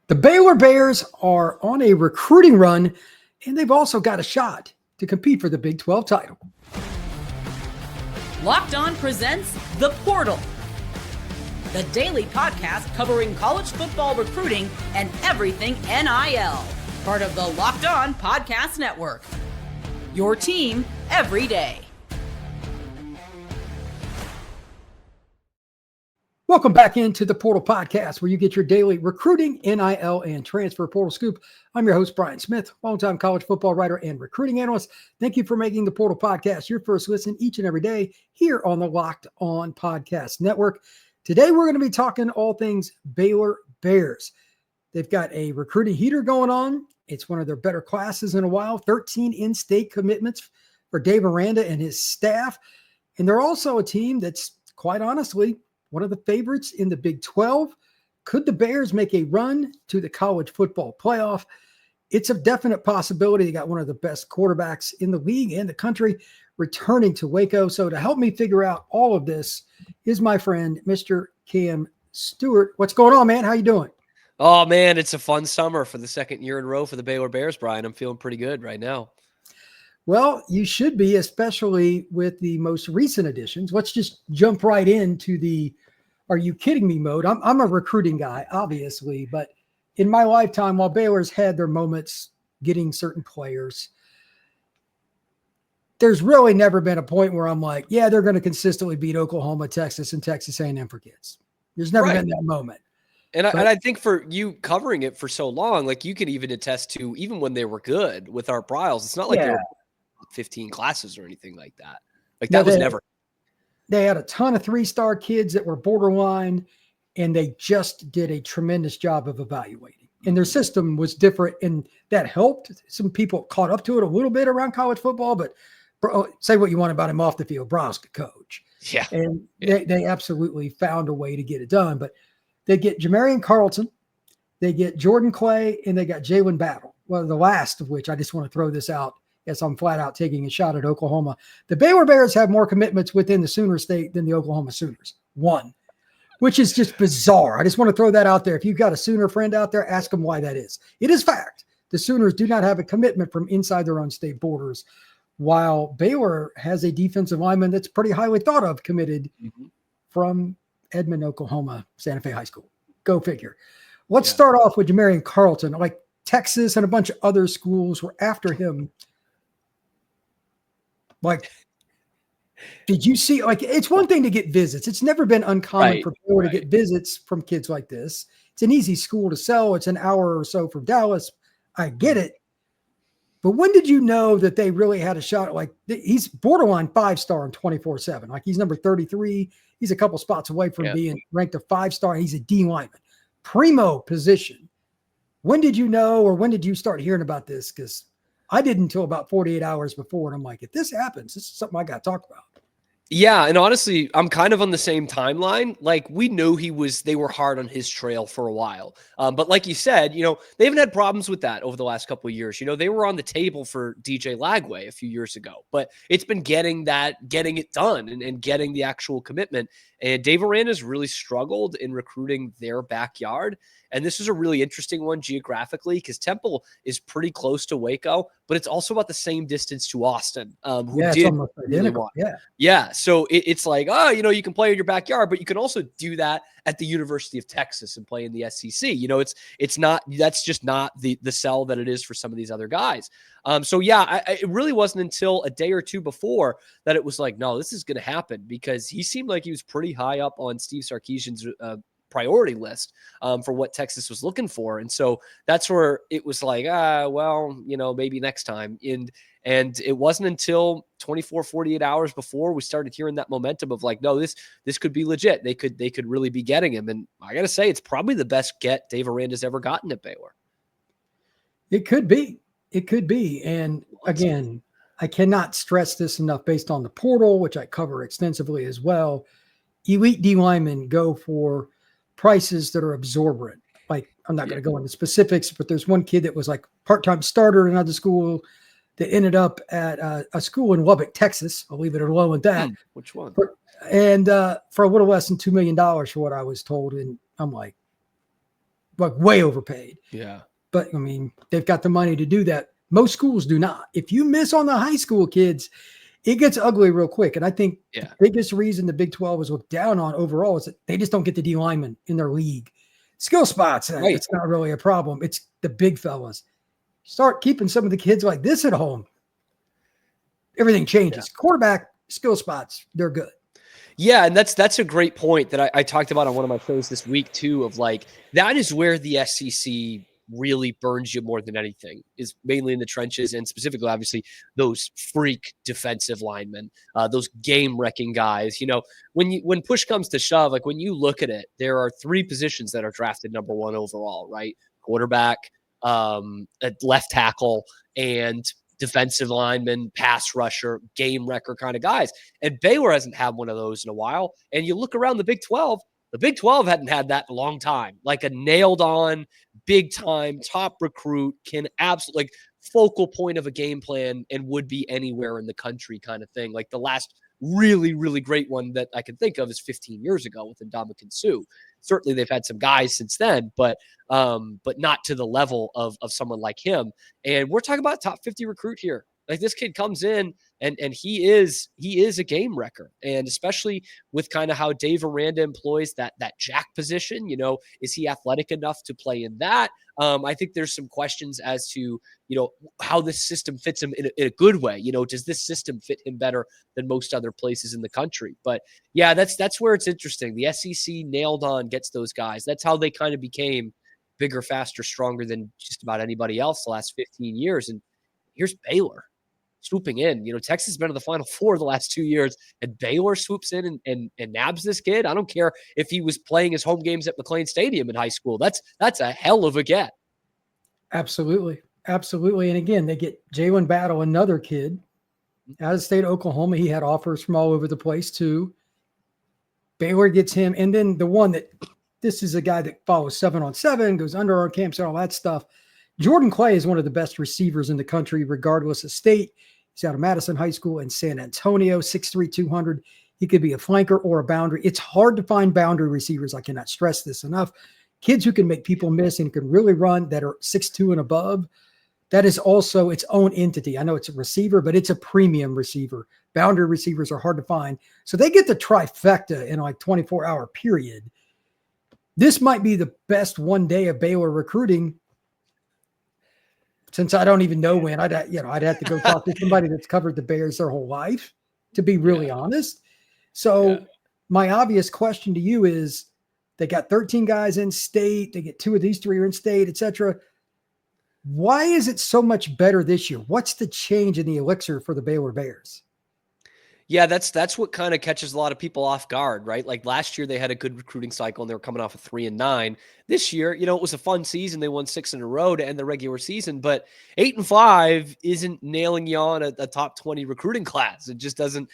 The Baylor Bears are on a recruiting run, and they've also got a shot to compete for the Big 12 title. Locked On presents The Portal, the daily podcast covering college football recruiting and everything NIL. Part of the Locked On Podcast Network. Your team every day. Welcome back into the Portal Podcast, where you get your daily recruiting, NIL, and transfer portal scoop. I'm your host, Brian Smith, longtime college football writer and recruiting analyst. Thank you for making the Portal Podcast your first listen each and every day here on the Locked On Podcast Network. Today, we're going to be talking all things Baylor Bears. They've got a recruiting heater going on. It's one of their better classes in a while. 13 in-state commitments for Dave Aranda and his staff. And they're also a team that's, quite honestly, one of the favorites in the Big 12. Could the Bears make a run to the college football playoff? It's a definite possibility. They got one of the best quarterbacks in the league and the country returning to Waco. So to help me figure out all of this is my friend, Mr. Cam Stewart. What's going on, man? How you doing? Oh, man, it's a fun summer for the second year in a row for the Baylor Bears, Brian. I'm feeling pretty good right now. Well, you should be, especially with the most recent additions. Let's just jump right into the "are you kidding me" mode. I'm a recruiting guy, obviously, but in my lifetime, while Baylor's had their moments getting certain players, there's really never been a point where I'm like, yeah, they're going to consistently beat Oklahoma, Texas, and Texas A&M for kids. There's never been that moment. And I think for you covering it for so long, like you can even attest to, even when they were good with Art Briles, it's not like they were 15 classes or anything like that. Like that was never. They had a ton of 3-star kids that were borderline, and they just did a tremendous job of evaluating. And their system was different, and that helped. Some people caught up to it a little bit around college football, but say what you want about him off the field, Briles could coach. Yeah. And they absolutely found a way to get it done. But they get Jamarian Carlton, they get Jordan Clay, and they got Jalen Battle. Well, the last of which I just want to throw this out. Yes, I'm flat out taking a shot at Oklahoma. The Baylor Bears have more commitments within the Sooner State than the Oklahoma Sooners. One, which is just bizarre. I just want to throw that out there. If you've got a Sooner friend out there, ask them why that is. It is fact. The Sooners do not have a commitment from inside their own state borders, while Baylor has a defensive lineman that's pretty highly thought of committed from Edmond, Oklahoma, Santa Fe High School. Go figure. Let's start off with Jamarian Carlton. Like Texas and a bunch of other schools were after him. Like, did you see, like, it's one thing to get visits. It's never been uncommon for Baylor to get visits from kids like this. It's an easy school to sell. It's an hour or so from Dallas. I get it. But when did you know that they really had a shot? Like, he's borderline 5-star and 24/7. Like, he's number 33. He's a couple spots away from being ranked a 5-star. He's a D lineman. Primo position. When did you know, or when did you start hearing about this? Because I didn't until about 48 hours before. And I'm like, if this happens, this is something I got to talk about. Yeah. And honestly, I'm kind of on the same timeline. Like we knew they were hard on his trail for a while. But like you said, they haven't had problems with that over the last couple of years. They were on the table for DJ Lagway a few years ago, but it's been getting it done and getting the actual commitment. And Dave Aranda's really struggled in recruiting their backyard. And this is a really interesting one geographically because Temple is pretty close to Waco, but it's also about the same distance to Austin. It's almost identical. Yeah. So it's like, you can play in your backyard, but you can also do that at the University of Texas and play in the SEC. It's not, that's just not the sell that it is for some of these other guys. It really wasn't until a day or two before that it was like, no, this is going to happen because he seemed like he was pretty high up on Steve Sarkisian's priority list for what Texas was looking for. And so that's where it was like, maybe next time. And it wasn't until 48 hours before we started hearing that momentum of like, no, this could be legit. They could really be getting him. And I got to say, it's probably the best get Dave Aranda's ever gotten at Baylor. It could be. And again, I cannot stress this enough based on the portal, which I cover extensively as well. Elite D linemen go for prices that are exorbitant. Like, I'm not going to go into specifics, but there's one kid that was like part-time starter at another school that ended up at a school in Lubbock, Texas. I'll leave it alone with that. Which one? For a little less than $2 million for what I was told. And I'm like, like way overpaid. Yeah. But I mean, they've got the money to do that. Most schools do not. If you miss on the high school kids, it gets ugly real quick. And I think the biggest reason the Big 12 is looked down on overall is that they just don't get the D linemen in their league. Skill spots, it's not really a problem. It's the big fellas. Start keeping some of the kids like this at home. Everything changes. Quarterback, skill spots, they're good. Yeah, and that's a great point that I talked about on one of my shows this week too, of like, that is where the SEC really burns you more than anything, is mainly in the trenches, and specifically, obviously, those freak defensive linemen, those game-wrecking guys. You know, when push comes to shove, like when you look at it, there are 3 positions that are drafted number 1 overall, right? Quarterback, a left tackle, and defensive lineman, pass rusher, game wrecker kind of guys. And Baylor hasn't had one of those in a while. And you look around the Big 12, the Big 12 hadn't had that in a long time. Like a nailed on, big time, top recruit, can absolutely, like, focal point of a game plan and would be anywhere in the country kind of thing. Like the last really, really great one that I can think of is 15 years ago with Ndamukong Suh. Certainly they've had some guys since then, but not to the level of someone like him. And we're talking about a top 50 recruit here. Like, this kid comes in and he is a game wrecker. And especially with kind of how Dave Aranda employs that jack position, you know, is he athletic enough to play in that? I think there's some questions as to, you know, how this system fits him in a good way. You know, does this system fit him better than most other places in the country? But yeah, that's where it's interesting. The SEC nailed on gets those guys. That's how they kind of became bigger, faster, stronger than just about anybody else the last 15 years. And here's Baylor swooping in. You know, Texas has been to the Final Four the last 2 years, and Baylor swoops in and nabs this kid. I don't care if he was playing his home games at McLean Stadium in high school. That's a hell of a get. Absolutely. Absolutely. And again, they get Jalen Battle, another kid out of state of Oklahoma. He had offers from all over the place too. Baylor gets him. And then the one that, this is a guy that follows 7-on-7, goes underarm camps and all that stuff. Jordan Clay is one of the best receivers in the country, regardless of state. He's out of Madison High School in San Antonio, 6'3", 200. He could be a flanker or a boundary. It's hard to find boundary receivers. I cannot stress this enough. Kids who can make people miss and can really run, that are 6'2" and above. That is also its own entity. I know it's a receiver, but it's a premium receiver. Boundary receivers are hard to find. So they get the trifecta in like 24-hour period. This might be the best one day of Baylor recruiting since I don't even know when. I'd have to go talk to somebody that's covered the Bears their whole life, to be really honest. So my obvious question to you is, they got 13 guys in state. They get 2 of these 3 are in state, et cetera. Why is it so much better this year? What's the change in the elixir for the Baylor Bears? Yeah, that's what kind of catches a lot of people off guard, right? Like last year they had a good recruiting cycle and they were coming off of 3-9. This year, you know, it was a fun season. They won 6 in a row to end the regular season, but 8-5 isn't nailing you on a top 20 recruiting class. It just doesn't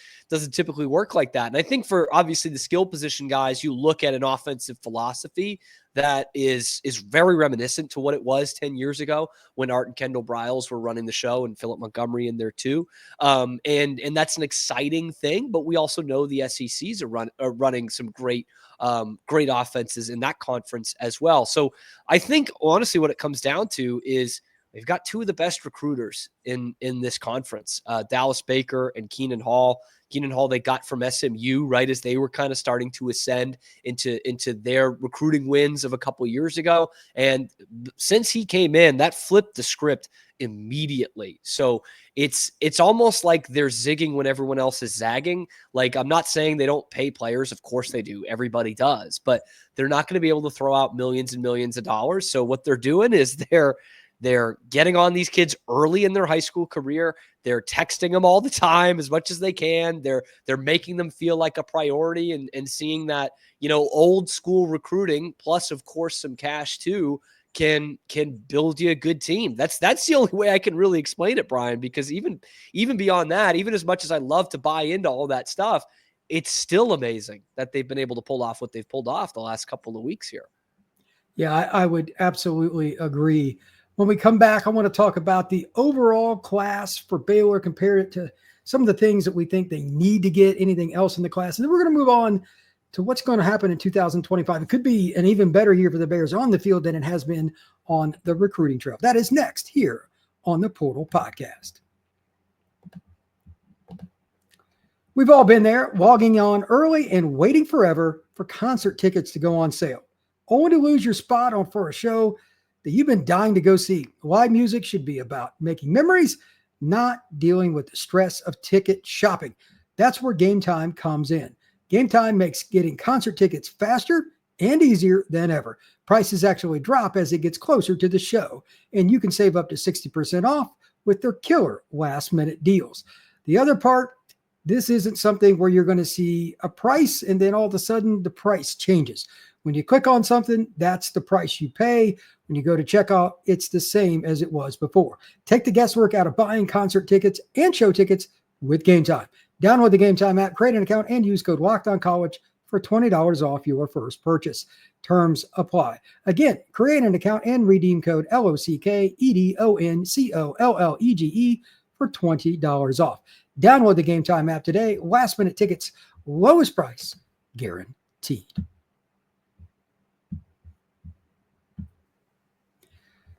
typically work like that. And I think for obviously the skill position guys, you look at an offensive philosophy that is very reminiscent to what it was 10 years ago when Art and Kendall Briles were running the show and Philip Montgomery in there too. And that's an exciting thing, but we also know the SECs are running some great offenses in that conference as well. So I think honestly what it comes down to is they've got 2 of the best recruiters in this conference, Dallas Baker and Keenan Hall. Keenan Hall they got from SMU right as they were kind of starting to ascend into their recruiting wins of a couple of years ago. And since he came in, that flipped the script immediately. So it's almost like they're zigging when everyone else is zagging. Like, I'm not saying they don't pay players. Of course they do. Everybody does. But they're not going to be able to throw out millions and millions of dollars. So what they're doing is they're getting on these kids early in their high school career. They're texting them all the time as much as they can. They're making them feel like a priority and seeing that, you know, old school recruiting plus of course some cash too can build you a good team. That's the only way I can really explain it, Brian, because even beyond that, even as much as I love to buy into all that stuff, it's still amazing that they've been able to pull off what they've pulled off the last couple of weeks here. Yeah, I would absolutely agree. When we come back, I want to talk about the overall class for Baylor, compare it to some of the things that we think they need to get, anything else in the class. And then we're going to move on to what's going to happen in 2025. It could be an even better year for the Bears on the field than it has been on the recruiting trail. That is next here on the Portal Podcast. We've all been there, logging on early and waiting forever for concert tickets to go on sale, only to lose your spot for a show that you've been dying to go see. Live music should be about making memories, not dealing with the stress of ticket shopping. That's where Game Time comes in. Game Time makes getting concert tickets faster and easier than ever. Prices actually drop as it gets closer to the show, and you can save up to 60% off with their killer last-minute deals. The other part, this isn't something where you're going to see a price and then all of a sudden the price changes. When you click on something, that's the price you pay. When you go to checkout, it's the same as it was before. Take the guesswork out of buying concert tickets and show tickets with Game Time. Download the Game Time app, create an account, and use code LOCKEDONCollege for $20 off your first purchase. Terms apply. Again, create an account and redeem code LOCKEDONCOLLEGE for $20 off. Download the Game Time app today. Last minute tickets, lowest price guaranteed.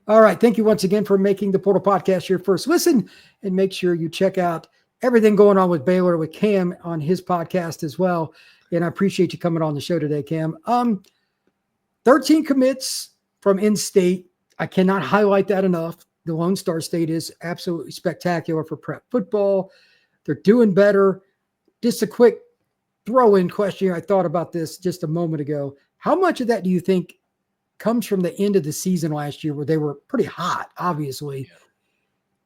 All right. Thank you once again for making the Portal Podcast your first listen, and make sure you check out everything going on with Baylor with Cam on his podcast as well. And I appreciate you coming on the show today, Cam. 13 commits from in-state. I cannot highlight that enough. The Lone Star State is absolutely spectacular for prep football. They're doing better. Just a quick throw-in question here. I thought about this just a moment ago. How much of that do you think comes from the end of the season last year where they were pretty hot, obviously? Yeah.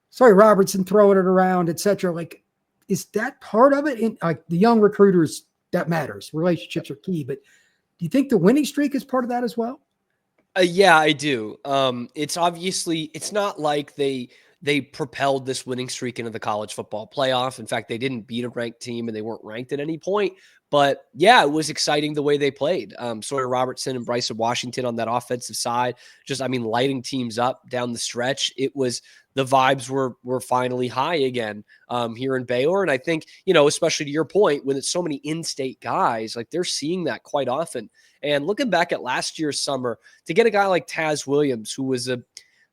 Sawyer Robertson throwing it around, et cetera. Like, is that part of it? In like the young recruiters, that matters. Relationships are key. But do you think the winning streak is part of that as well? Yeah, I do. It's obviously, it's not like they propelled this winning streak into the college football playoff. In fact, they didn't beat a ranked team and they weren't ranked at any point. But yeah, it was exciting the way they played. Sawyer Robertson and Bryson Washington on that offensive side, lighting teams up down the stretch. It was, the vibes were finally high again here in Baylor. And I think, especially to your point, when it's so many in-state guys, like they're seeing that quite often. And looking back at last year's summer, to get a guy like Taz Williams, who was a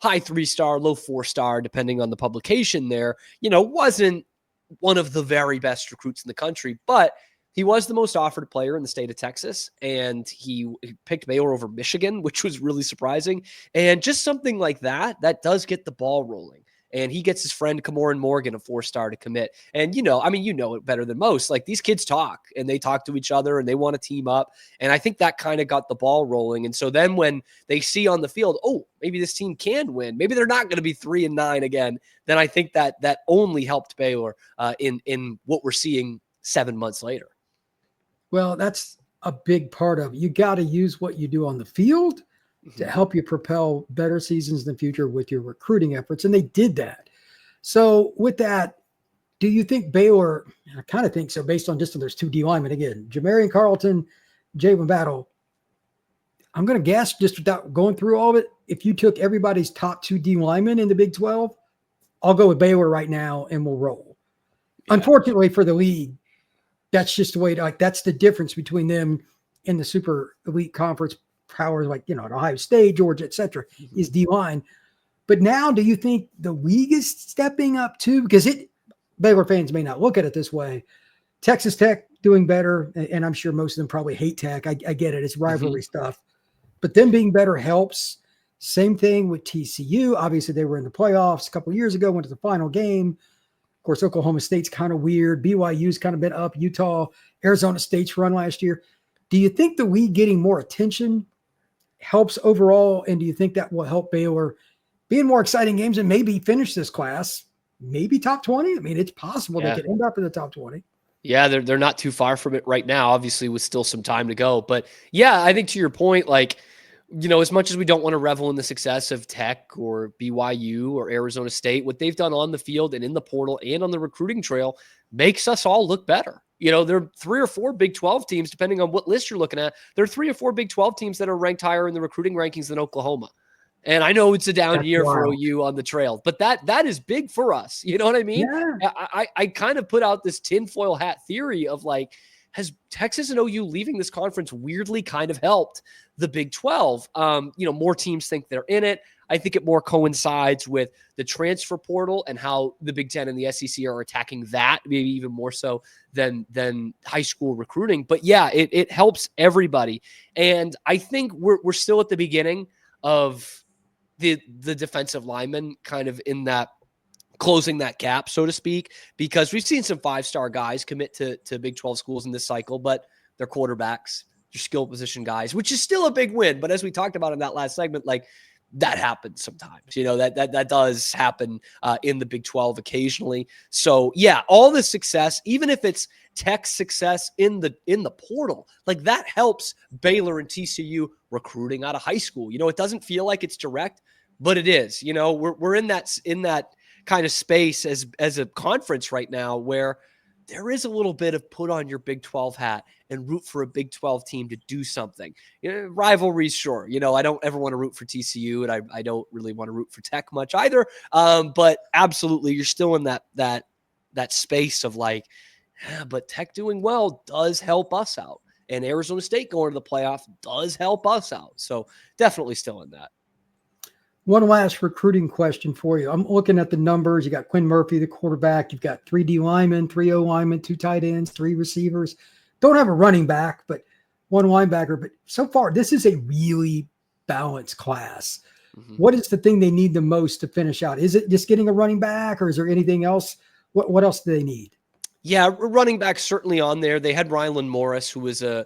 high 3-star, low 4-star, depending on the publication there, wasn't one of the very best recruits in the country, but he was the most offered player in the state of Texas, and he picked Baylor over Michigan, which was really surprising. And just something like that does get the ball rolling. And he gets his friend Cameron Morgan, a 4-star, to commit. And, you know it better than most. Like, these kids talk, and they talk to each other, and they want to team up. And I think that kind of got the ball rolling. And so then when they see on the field, oh, maybe this team can win, maybe they're not going to be 3-9 again, then I think that only helped Baylor in what we're seeing 7 months later. Well, that's a big part of it. You got to use what you do on the field to help you propel better seasons in the future with your recruiting efforts. And they did that. So with that, do you think Baylor, I kind of think so based on just there's 2 D linemen again, Jamarian Carlton, Jalen Battle. I'm going to guess, just without going through all of it, if you took everybody's top 2 D linemen in the Big 12, I'll go with Baylor right now and we'll roll. Yeah. Unfortunately for the league, that's just the way that's the difference between them and the super elite conference powers like, at Ohio State, Georgia, et cetera, is D-line. But now do you think the league is stepping up too? Because Baylor fans may not look at it this way. Texas Tech doing better, and I'm sure most of them probably hate Tech. I get it. It's rivalry stuff. But them being better helps. Same thing with TCU. Obviously, they were in the playoffs a couple of years ago, went to the final game. Of course, Oklahoma State's kind of weird. BYU's kind of been up. Utah, Arizona State's run last year. Do you think the league getting more attention helps overall? And do you think that will help Baylor be in more exciting games and maybe finish this class, maybe top 20? I mean, it's possible they could end up in the top 20. Yeah, they're not too far from it right now, obviously, with still some time to go. But yeah, I think to your point, as much as we don't want to revel in the success of Tech or BYU or Arizona State, what they've done on the field and in the portal and on the recruiting trail makes us all look better. There are 3 or 4 Big 12 teams, depending on what list you're looking at. There are 3 or 4 Big 12 teams that are ranked higher in the recruiting rankings than Oklahoma. And I know it's a down year for OU on the trail, but that is big for us. You know what I mean? Yeah. I kind of put out this tinfoil hat theory of has Texas and OU leaving this conference weirdly kind of helped the Big 12. More teams think they're in it. I think it more coincides with the transfer portal and how the Big Ten and the SEC are attacking that, maybe even more so than high school recruiting. But yeah, it helps everybody. And I think we're still at the beginning of the defensive linemen kind of in that closing that gap, so to speak, because we've seen some 5-star guys commit to Big 12 schools in this cycle, but they're quarterbacks, they're skill position guys, which is still a big win. But as we talked about in that last segment, like, that happens sometimes, that does happen in the Big 12 occasionally. So yeah, all the success, even if it's Tech's success in the portal, like that helps Baylor and TCU recruiting out of high school. It doesn't feel like it's direct, but it is. We're in that kind of space as a conference right now where there is a little bit of put on your Big 12 hat and root for a Big 12 team to do something. Rivalries, sure. I don't ever want to root for TCU, and I don't really want to root for Tech much either. But absolutely, you're still in that space of like, but Tech doing well does help us out. And Arizona State going to the playoff does help us out. So definitely still in that. One last recruiting question for you. I'm looking at the numbers. You got Quinn Murphy, the quarterback. You've got 3 D linemen, 3 O linemen, 2 tight ends, 3 receivers. Don't have a running back, but 1 linebacker. But so far, this is a really balanced class. Mm-hmm. What is the thing they need the most to finish out? Is it just getting a running back, or is there anything else? What else do they need? Yeah, running back certainly on there. They had Rylan Morris, who was a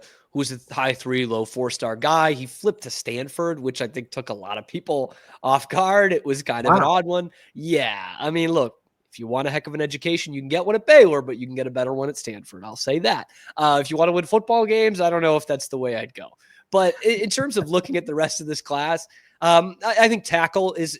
high 3, low 4-star guy. He flipped to Stanford, which I think took a lot of people off guard. It was kind of an odd one. Yeah. I mean, look, if you want a heck of an education, you can get one at Baylor, but you can get a better one at Stanford. I'll say that. If you want to win football games, I don't know if that's the way I'd go. But in terms of looking at the rest of this class, I think tackle is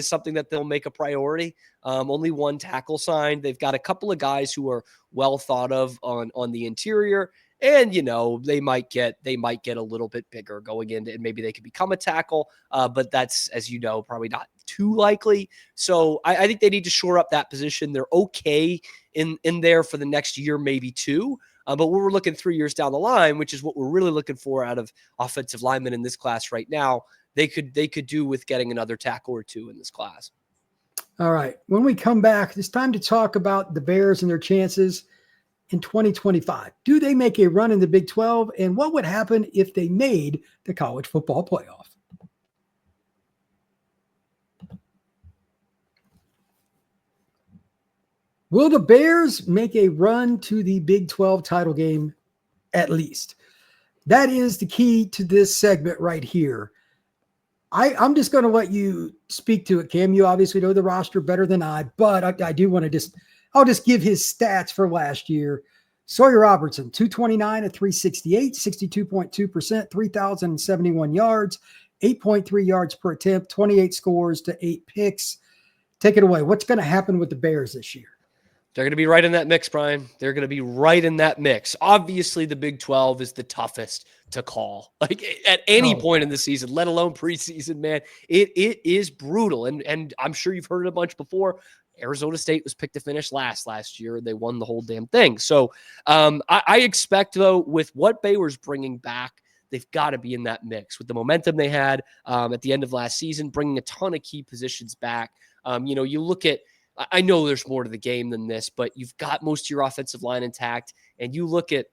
something that they'll make a priority. Only 1 tackle signed. They've got a couple of guys who are well thought of on the interior. And, they might get a little bit bigger going into, and maybe they could become a tackle. But that's, as you know, probably not too likely. So I think they need to shore up that position. They're okay in there for the next year, maybe 2. But we're looking 3 years down the line, which is what we're really looking for out of offensive linemen in this class right now. They could do with getting another tackle or 2 in this class. All right. When we come back, it's time to talk about the Bears and their chances in 2025. Do they make a run in the Big 12? And what would happen if they made the college football playoff? Will the Bears make a run to the Big 12 title game at least? That is the key to this segment right here. I'm just going to let you speak to it, Cam. You obviously know the roster better than I, but I do want to I'll just give his stats for last year. Sawyer Robertson, 229 at 368, 62.2%, 3,071 yards, 8.3 yards per attempt, 28 scores to 8 picks. Take it away. What's going to happen with the Bears this year? They're going to be right in that mix, Brian. They're going to be right in that mix. Obviously, the Big 12 is the toughest to call. Like at any point in the season, let alone preseason, man. It is brutal. And I'm sure you've heard it a bunch before. Arizona State was picked to finish last year. They won the whole damn thing. So I expect, though, with what Baylor's bringing back, they've got to be in that mix with the momentum they had at the end of last season, bringing a ton of key positions back. You look at, I know there's more to the game than this, but you've got most of your offensive line intact, and you look at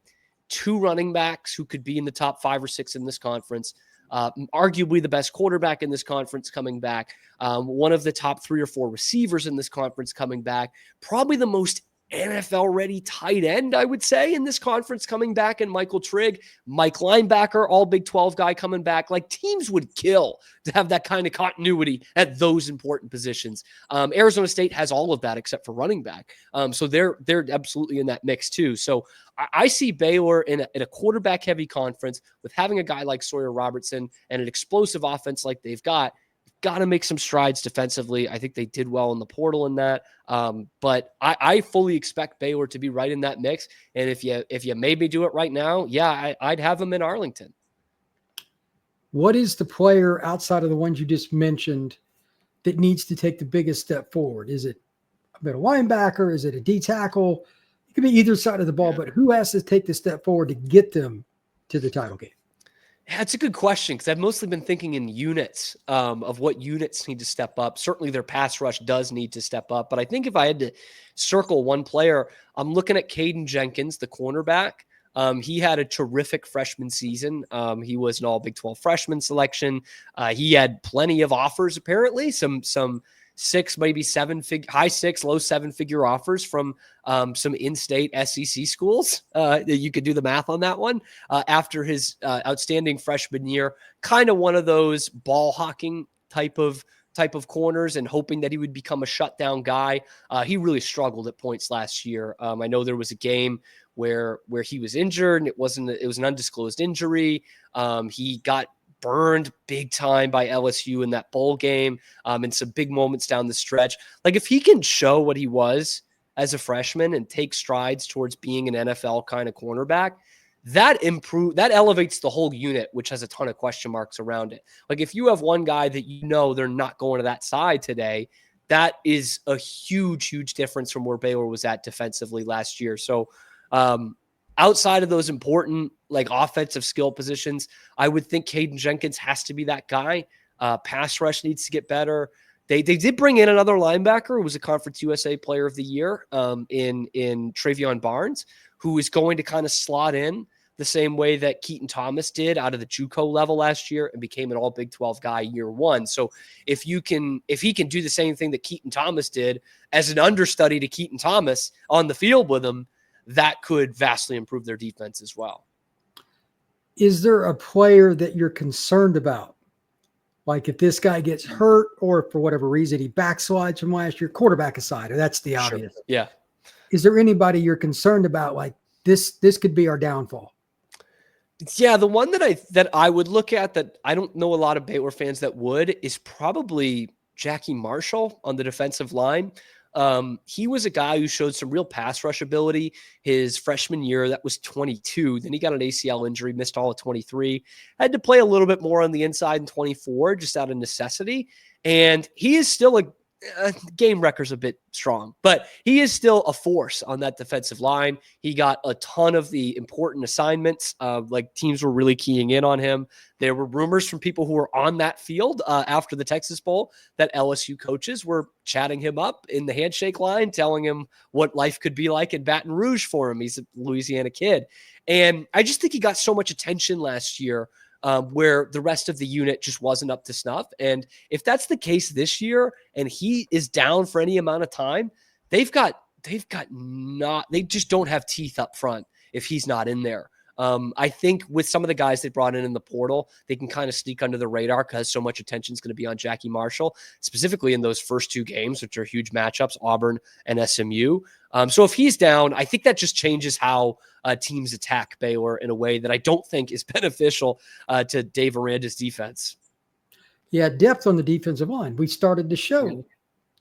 2 running backs who could be in the top 5 or 6 in this conference, arguably the best quarterback in this conference coming back, one of the top 3 or 4 receivers in this conference coming back, probably the most NFL-ready tight end, I would say, in this conference coming back, and Michael Trigg, Mike linebacker, all Big 12 guy coming back. Like, teams would kill to have that kind of continuity at those important positions. Arizona State has all of that except for running back. So they're absolutely in that mix too. So I see Baylor in a quarterback-heavy conference with having a guy like Sawyer Robertson and an explosive offense like they've got to make some strides defensively. I think they did well in the portal in that. But I fully expect Baylor to be right in that mix. And if you made me do it right now, yeah, I'd have them in Arlington. What is the player outside of the ones you just mentioned that needs to take the biggest step forward? Is it a middle linebacker? Is it a D tackle? It could be either side of the ball, but who has to take the step forward to get them to the title game? That's a good question, because I've mostly been thinking in units of what units need to step up. Certainly their pass rush does need to step up. But I think if I had to circle one player, I'm looking at Caden Jenkins, the cornerback. He had a terrific freshman season. He was an all Big 12 freshman selection. He had plenty of offers, apparently, some six, maybe high six, low seven-figure offers from some in-state SEC schools. You could do the math on that one. After his outstanding freshman year, kind of one of those ball hawking type of corners, and hoping that he would become a shutdown guy. He really struggled at points last year. I know there was a game where he was injured, and it was an undisclosed injury. He got burned big time by LSU in that bowl game, and some big moments down the stretch. Like, if he can show what he was as a freshman and take strides towards being an NFL kind of cornerback, that elevates the whole unit, which has a ton of question marks around it. Like, if you have one guy that they're not going to that side today, that is a huge, huge difference from where Baylor was at defensively last year. So outside of those important, like, offensive skill positions, I would think Caden Jenkins has to be that guy. Pass rush needs to get better. They did bring in another linebacker who was a Conference USA Player of the Year in Travion Barnes, who is going to kind of slot in the same way that Keaton Thomas did out of the JUCO level last year and became an all Big 12 guy year one. So if he can do the same thing that Keaton Thomas did as an understudy to Keaton Thomas on the field with him, that could vastly improve their defense as well. Is there a player that you're concerned about? Like, if this guy gets hurt, or for whatever reason he backslides from last year, quarterback aside, that's the obvious. Sure. Yeah. Is there anybody you're concerned about? Like, this could be our downfall. Yeah, the one that I would look at, that I don't know a lot of Baylor fans that would, is probably Jackie Marshall on the defensive line. He was a guy who showed some real pass rush ability his freshman year. That was 22. Then he got an ACL injury, missed all of 23, had to play a little bit more on the inside in 24, just out of necessity. And he is still a game record's a bit strong, but he is still a force on that defensive line. He got a ton of the important assignments. Like, teams were really keying in on him. There were rumors from people who were on that field after the Texas Bowl that LSU coaches were chatting him up in the handshake line, telling him what life could be like in Baton Rouge for him. He's a Louisiana kid. And I just think he got so much attention last year, where the rest of the unit just wasn't up to snuff. And if that's the case this year, and he is down for any amount of time, they just don't have teeth up front if he's not in there. I think with some of the guys they brought in the portal, they can kind of sneak under the radar because so much attention is going to be on Jackie Marshall, specifically in those first two games, which are huge matchups, Auburn and SMU. So if he's down, I think that just changes how teams attack Baylor in a way that I don't think is beneficial to Dave Aranda's defense. Yeah, depth on the defensive line. We started the show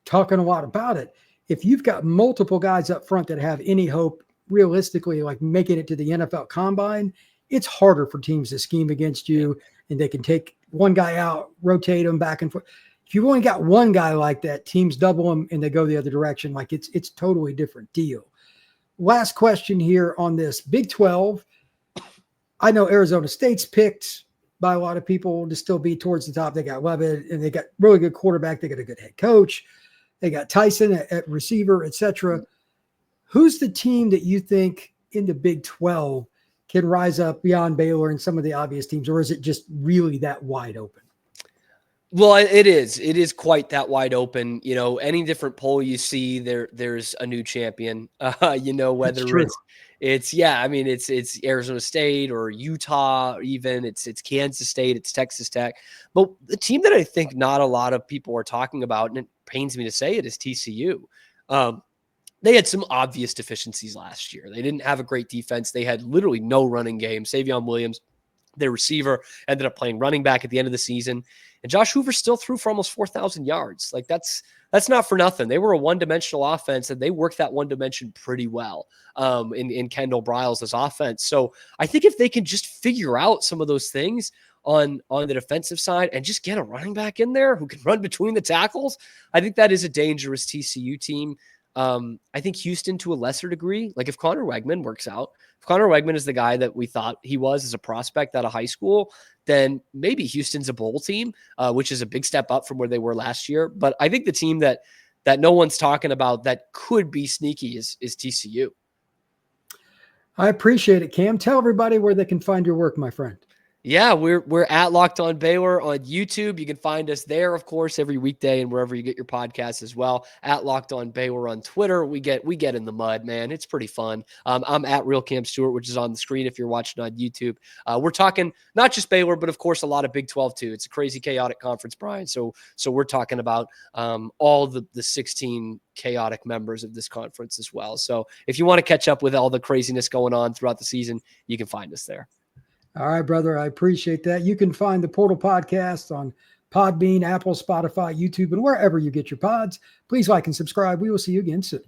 talking a lot about it. If you've got multiple guys up front that have any hope, realistically, like making it to the NFL Combine, it's harder for teams to scheme against you, and they can take one guy out, rotate them back and forth. If you've only got one guy like that, teams double them and they go the other direction. Like, it's totally different deal. Last question here on this Big 12. I know Arizona State's picked by a lot of people to still be towards the top. They got Levitt, and they got really good quarterback. They got a good head coach. They got Tyson at receiver, etc. Who's the team that you think in the Big 12 can rise up beyond Baylor and some of the obvious teams, or is it just really that wide open? Well, it is. It is quite that wide open. You know, any different poll you see, there's a new champion. You know, whether it's Arizona State or Utah, or even it's Kansas State, it's Texas Tech. But the team that I think not a lot of people are talking about, and it pains me to say it, is TCU. They had some obvious deficiencies last year. They didn't have a great defense. They had literally no running game. Savion Williams, their receiver, ended up playing running back at the end of the season. And Josh Hoover still threw for almost 4,000 yards. Like, that's not for nothing. They were a one-dimensional offense, and they worked that one dimension pretty well in Kendall Briles' offense. So I think if they can just figure out some of those things on the defensive side and just get a running back in there who can run between the tackles, I think that is a dangerous TCU team. I think Houston to a lesser degree. Like if Connor Wegman works out, if Connor Wegman is the guy that we thought he was as a prospect out of high school, then maybe Houston's a bowl team, which is a big step up from where they were last year. But I think the team that no one's talking about that could be sneaky is TCU. I appreciate it, Cam. Tell everybody where they can find your work, my friend. Yeah, we're at Locked On Baylor on YouTube. You can find us there, of course, every weekday and wherever you get your podcasts as well. At Locked On Baylor on Twitter. We get in the mud, man. It's pretty fun. I'm at Real Cam Stewart, which is on the screen if you're watching on YouTube. We're talking not just Baylor, but of course a lot of Big 12 too. It's a crazy, chaotic conference, Brian. So we're talking about all the 16 chaotic members of this conference as well. So if you want to catch up with all the craziness going on throughout the season, you can find us there. All right, brother. I appreciate that. You can find the Portal Podcast on Podbean, Apple, Spotify, YouTube, and wherever you get your pods. Please like and subscribe. We will see you again soon.